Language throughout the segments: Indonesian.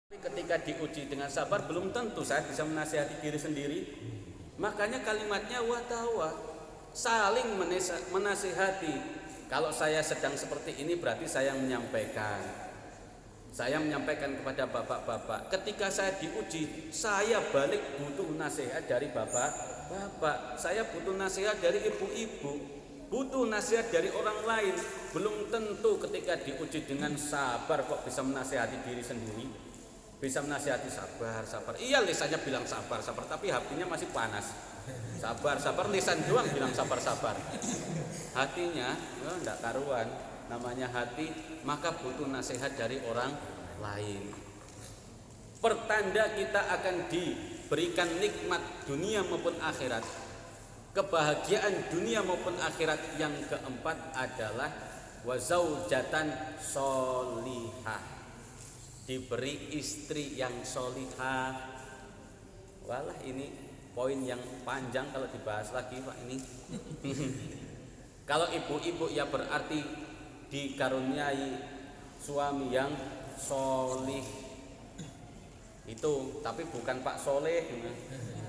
Tapi ketika diuji dengan sabar, belum tentu saya bisa menasihati diri sendiri. Makanya kalimatnya watawa, saling menasihati. Kalau saya sedang seperti ini berarti saya menyampaikan. Saya menyampaikan kepada bapak-bapak. Ketika saya diuji, saya balik butuh nasihat dari bapak-bapak. Saya butuh nasihat dari ibu-ibu. Butuh nasihat dari orang lain. Belum tentu ketika diuji dengan sabar kok bisa menasihati diri sendiri. Bisa menasihati sabar. Iya, lisannya bilang sabar, tapi hatinya masih panas. Sabar, lisan doang bilang sabar. Hatinya enggak karuan. Namanya hati, maka butuh nasihat dari orang lain. Pertanda kita akan diberikan nikmat dunia maupun akhirat. Kebahagiaan dunia maupun akhirat yang keempat adalah wazaujatan solihah. Diberi istri yang solihah. Walah, ini poin yang panjang kalau dibahas lagi Pak ini. Kalau ibu-ibu ya berarti dikaruniai suami yang solih. Itu tapi bukan Pak Soleh.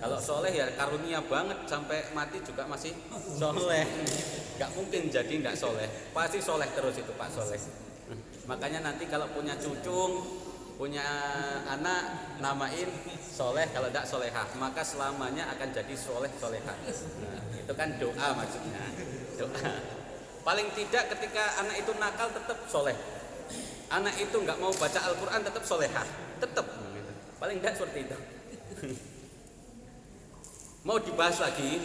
Kalau soleh ya karunia banget sampai mati juga masih soleh. Gak mungkin jadi gak soleh. Pasti soleh terus itu Pak Soleh. Makanya nanti kalau punya cucu, punya anak, namain soleh, kalau tidak solehah, maka selamanya akan jadi solehah. Nah, itu kan doa maksudnya. Doa. Paling tidak ketika anak itu nakal tetap soleh. Anak itu nggak mau baca Al-Quran tetap solehah, tetap. Paling tidak seperti itu. Mau dibahas lagi,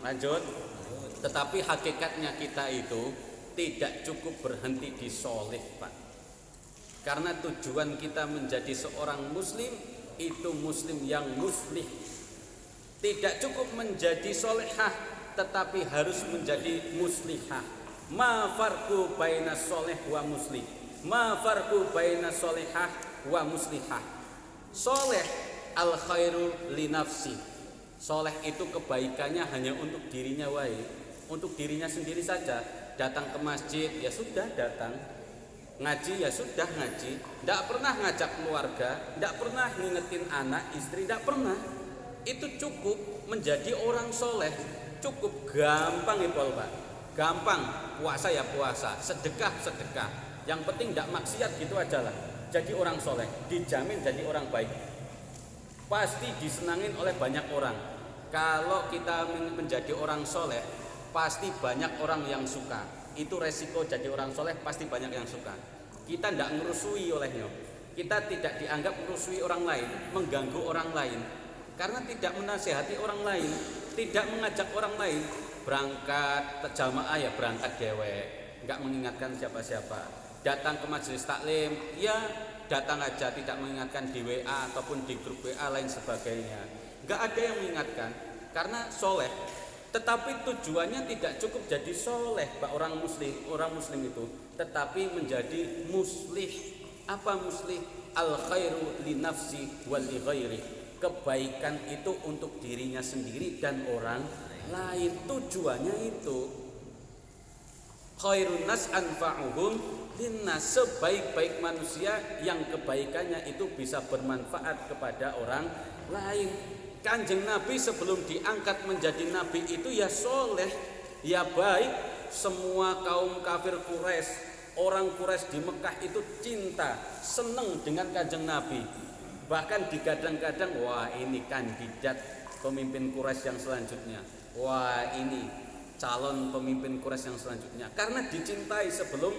lanjut. Tetapi hakikatnya kita itu tidak cukup berhenti di soleh Pak. Karena tujuan kita menjadi seorang muslim itu muslim yang muslih. Tidak cukup menjadi solehah, tetapi harus menjadi muslihah. Ma farqu baina soleh wa muslih. Ma farqu baina solehah wa muslihah. Soleh al khairu li nafsi. Soleh itu kebaikannya hanya untuk dirinya wae, untuk dirinya sendiri saja. Datang ke masjid ya sudah datang, ngaji ya sudah ngaji, tidak pernah ngajak keluarga, tidak pernah ngingetin anak istri, tidak pernah. Itu cukup menjadi orang soleh. Cukup gampang itu Pak, gampang. Puasa ya puasa, sedekah. Yang penting tidak maksiat gitu aja lah. Jadi orang soleh, dijamin jadi orang baik. Pasti disenangin oleh banyak orang. Kalau kita menjadi orang soleh, pasti banyak orang yang suka. Itu resiko jadi orang soleh, pasti banyak yang suka. Kita tidak ngerusui olehnya. Kita tidak dianggap merusui orang lain, mengganggu orang lain. Karena tidak menasihati orang lain, tidak mengajak orang lain. Berangkat jamaah ya berangkat dewek, nggak mengingatkan siapa-siapa. Datang ke majelis taklim, ya datang aja, tidak mengingatkan di WA ataupun di grup WA lain sebagainya. Nggak ada yang mengingatkan, karena soleh. Tetapi tujuannya tidak cukup jadi soleh Pak orang muslim itu, tetapi menjadi muslih. Apa muslih? Al khairu li nafsi wal li ghairi. Kebaikan itu untuk dirinya sendiri dan orang lain. Tujuannya itu. Khairun nas anfa'uhum linnas. Sebaik-baik manusia yang kebaikannya itu bisa bermanfaat kepada orang lain. Kanjeng Nabi sebelum diangkat menjadi Nabi itu ya soleh, ya baik. Semua kaum kafir Quraisy, orang Quraisy di Mekah itu cinta, senang dengan Kanjeng Nabi. Bahkan digadang-gadang, wah ini kandidat pemimpin Quraisy yang selanjutnya. Wah ini calon pemimpin Quraisy yang selanjutnya. Karena dicintai sebelum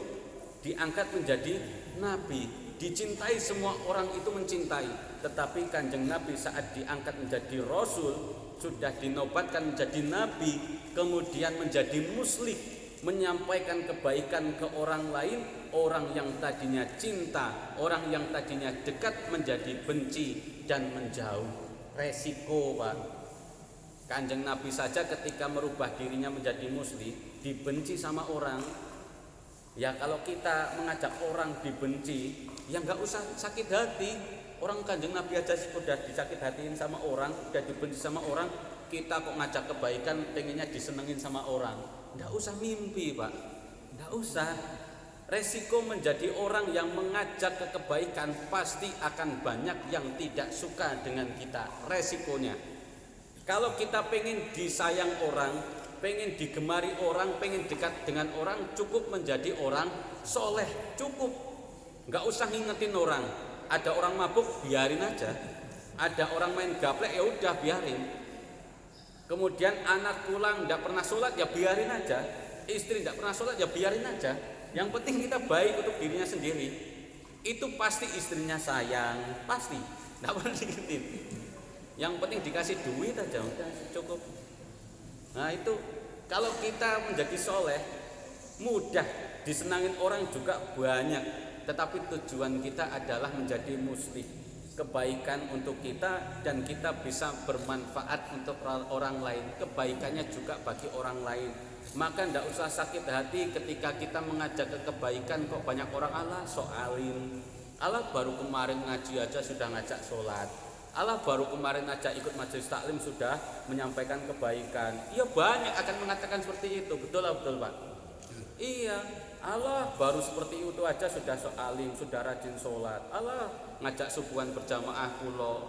diangkat menjadi Nabi. Dicintai, semua orang itu mencintai. Tetapi Kanjeng Nabi saat diangkat menjadi Rasul, sudah dinobatkan menjadi Nabi, kemudian menjadi muslih, menyampaikan kebaikan ke orang lain. Orang yang tadinya cinta, orang yang tadinya dekat menjadi benci dan menjauh. Resiko Pak. Kanjeng Nabi saja ketika merubah dirinya menjadi muslih, dibenci sama orang. Ya kalau kita mengajak orang dibenci, ya nggak usah sakit hati. Orang Kanjeng Nabi aja sudah disakit hatiin sama orang, sudah dibenci sama orang. Kita kok ngajak kebaikan, pengennya disenengin sama orang. Nggak usah mimpi Pak, nggak usah. Resiko menjadi orang yang mengajak ke kebaikan pasti akan banyak yang tidak suka dengan kita. Resikonya, kalau kita pengen disayang orang, pengen digemari orang, pengen dekat dengan orang, cukup menjadi orang soleh, cukup. Nggak usah ngingetin orang. Ada orang mabuk, biarin aja. Ada orang main gaplek, ya udah biarin. Kemudian anak pulang nggak pernah sholat, ya biarin aja. Istri nggak pernah sholat, ya biarin aja. Yang penting kita baik untuk dirinya sendiri. Itu pasti istrinya sayang, pasti. Nggak perlu diingetin. Yang penting dikasih duit aja, udah cukup. Nah itu kalau kita menjadi soleh, mudah disenangin orang juga banyak. Tetapi tujuan kita adalah menjadi muslim, kebaikan untuk kita dan kita bisa bermanfaat untuk orang lain, kebaikannya juga bagi orang lain. Maka tidak usah sakit hati ketika kita mengajak ke kebaikan kok banyak orang Allah sok alim, Allah baru kemarin ngaji aja sudah ngajak sholat, Allah baru kemarin aja ikut majelis taklim sudah menyampaikan kebaikan. Iya banyak akan mengatakan seperti itu, betul Pak? Iya, Allah baru seperti itu aja sudah sok alim, sudah rajin sholat, Allah ngajak subuhan berjamaah pulau.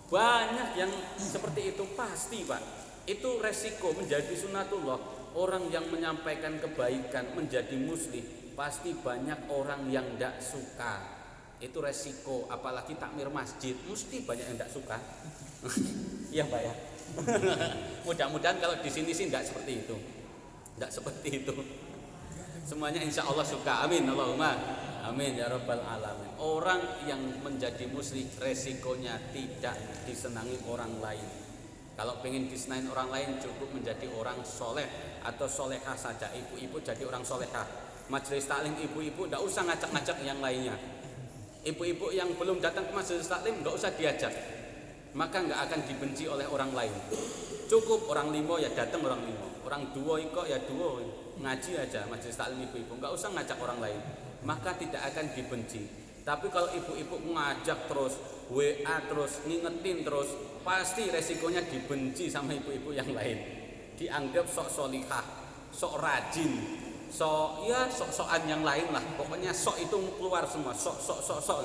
Banyak yang seperti itu pasti Pak. Itu resiko menjadi sunatullah. Orang yang menyampaikan kebaikan menjadi muslim, pasti banyak orang yang tidak suka. Itu resiko, apalagi takmir masjid, mesti banyak yang tidak suka. Iya Pak ya. Mudah-mudahan kalau di sini sih tidak seperti itu. Tidak seperti itu. Semuanya insya Allah suka. Amin. Allahumma amin ya rabbal alamin. Orang yang menjadi muslim resikonya tidak disenangi orang lain. Kalau pengen disenangi orang lain cukup menjadi orang soleh atau solehah saja. Ibu-ibu jadi orang solehah. Majelis taklim ibu-ibu tidak usah ngajak-ngajak yang lainnya. Ibu-ibu yang belum datang ke majelis taklim nggak usah diajak, maka nggak akan dibenci oleh orang lain. Cukup orang limo ya datang orang limo, orang duo kok ya duo, ngaji aja majelis taklim ibu-ibu, nggak usah ngajak orang lain, maka tidak akan dibenci. Tapi kalau ibu-ibu ngajak terus, WA terus, ngingetin terus, pasti resikonya dibenci sama ibu-ibu yang lain. Dianggap sok solihah, sok rajin, sok-sokan yang lain lah. Pokoknya sok itu keluar semua, sok.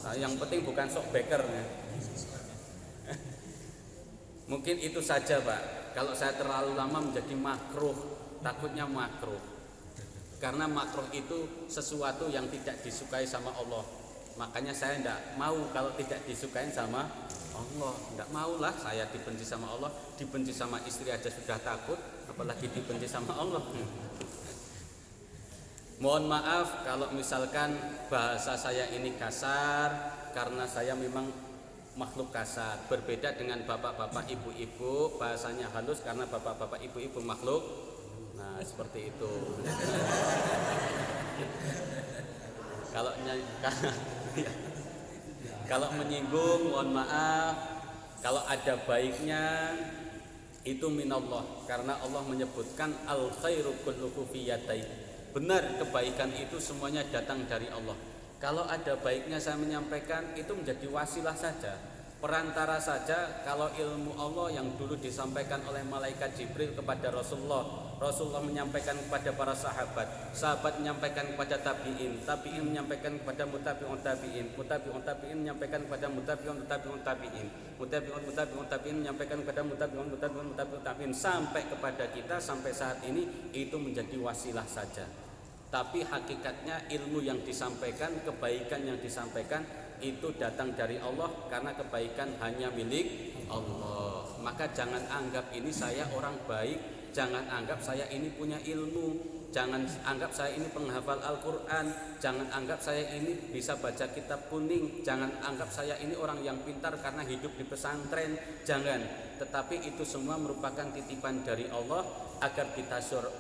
Nah, yang penting bukan sok beker ya. Mungkin itu saja Pak. Kalau saya terlalu lama menjadi makruh, takutnya makruh. Karena makruh itu sesuatu yang tidak disukai sama Allah. Makanya saya tidak mau kalau tidak disukai sama Allah. Tidak maulah saya dibenci sama Allah. Dibenci sama istri aja sudah takut, apalagi dibenci sama Allah. Mohon maaf kalau misalkan bahasa saya ini kasar, karena saya memang makhluk kasar. Berbeda dengan bapak-bapak ibu-ibu, bahasanya halus karena bapak-bapak ibu-ibu makhluk. Nah seperti itu. Kalau menyinggung mohon maaf. Kalau ada baiknya itu minallah, karena Allah menyebutkan al khairu kulluhu fi yadayhi. Benar, kebaikan itu semuanya datang dari Allah. Kalau ada baiknya saya menyampaikan, itu menjadi wasilah saja, perantara saja. Kalau ilmu Allah yang dulu disampaikan oleh malaikat Jibril kepada Rasulullah, Rasulullah menyampaikan kepada para sahabat, sahabat menyampaikan kepada tabi'in, tabi'in menyampaikan kepada mutabi'un tabi'in, mutabi'un tabi'in menyampaikan kepada mutabi'un tabi'in, mutabi'un tabi'in menyampaikan kepada mutabi'un tabi'in, sampai kepada kita sampai saat ini. Itu menjadi wasilah saja. Tapi hakikatnya ilmu yang disampaikan, kebaikan yang disampaikan itu datang dari Allah, karena kebaikan hanya milik Allah. Maka jangan anggap ini saya orang baik, jangan anggap saya ini punya ilmu, jangan anggap saya ini penghafal Al-Quran, jangan anggap saya ini bisa baca kitab kuning, jangan anggap saya ini orang yang pintar karena hidup di pesantren, jangan. Tetapi itu semua merupakan titipan dari Allah agar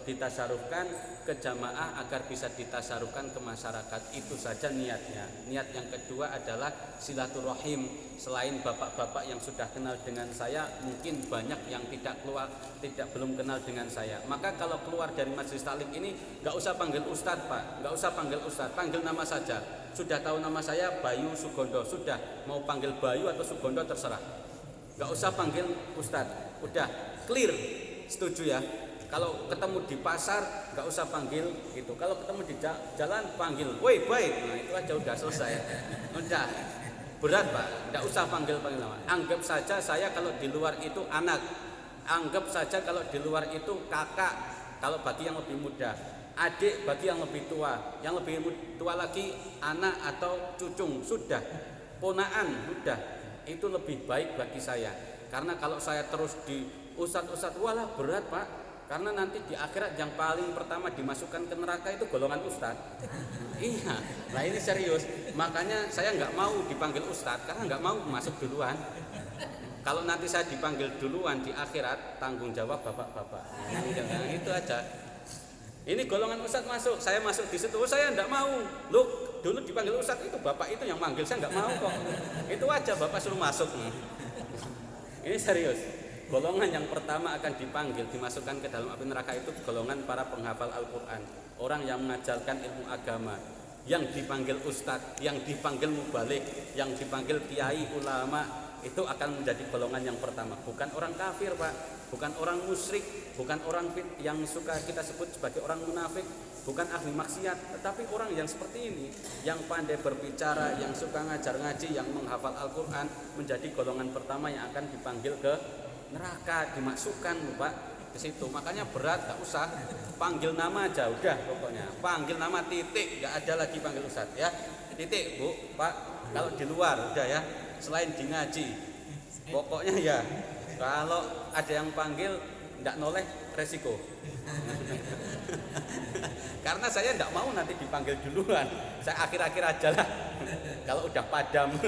ditasarufkan ke jamaah, agar bisa ditasarufkan ke masyarakat. Itu saja niatnya. Niat yang kedua adalah silaturahim. Selain bapak-bapak yang sudah kenal dengan saya, mungkin banyak yang belum kenal dengan saya. Maka kalau keluar dari majelis taklim ini, nggak usah panggil ustadz Pak, nggak usah panggil ustadz, panggil nama saja. Sudah tahu nama saya Bayu Sugondo, sudah mau panggil Bayu atau Sugondo terserah. Nggak usah panggil ustadz, udah clear, setuju ya? Kalau ketemu di pasar nggak usah panggil itu. Kalau ketemu di jalan panggil, woi baik. Nah itu aja udah selesai. Udah berat Pak, nggak usah panggil nama. Anggap saja saya kalau di luar itu anak. Anggap saja kalau di luar itu kakak. Kalau bagi yang lebih muda, adik bagi yang lebih tua. Yang lebih tua lagi anak atau cucung sudah. Ponaan sudah. Itu lebih baik bagi saya. Karena kalau saya terus di ustadz-ustadz, walah berat Pak. Karena nanti di akhirat yang paling pertama dimasukkan ke neraka itu golongan ustadz. Iya, nah ini serius. Makanya saya nggak mau dipanggil ustadz karena nggak mau masuk duluan. Kalau nanti saya dipanggil duluan di akhirat, tanggung jawab bapak-bapak. Nah, itu aja. Ini golongan ustadz masuk, saya masuk di situ. Oh, saya nggak mau. Loh, dulu dipanggil ustadz itu bapak itu yang manggil, saya nggak mau kok. Itu aja bapak suruh masuk. Ini serius. Golongan yang pertama akan dipanggil, dimasukkan ke dalam api neraka itu golongan para penghafal Al-Quran. Orang yang mengajarkan ilmu agama. Yang dipanggil ustadz, yang dipanggil mubalik, yang dipanggil kiai, ulama. Itu akan menjadi golongan yang pertama. Bukan orang kafir Pak, bukan orang musyrik, bukan orang yang suka kita sebut sebagai orang munafik, bukan ahli maksiat, tetapi orang yang seperti ini, yang pandai berbicara, yang suka ngajar ngaji, yang menghafal Al-Quran, menjadi golongan pertama yang akan dipanggil ke neraka, dimasukkan Pak ke situ. Makanya berat, gak usah panggil nama aja udah pokoknya. Panggil nama titik, gak ada lagi panggil ustadz ya. Titik Bu, Pak. Kalau di luar udah ya, selain di ngaji. Pokoknya ya, kalau ada yang panggil nggak noleh resiko. Karena saya nggak mau nanti dipanggil duluan. Saya akhir-akhir aja lah. Kalau udah padam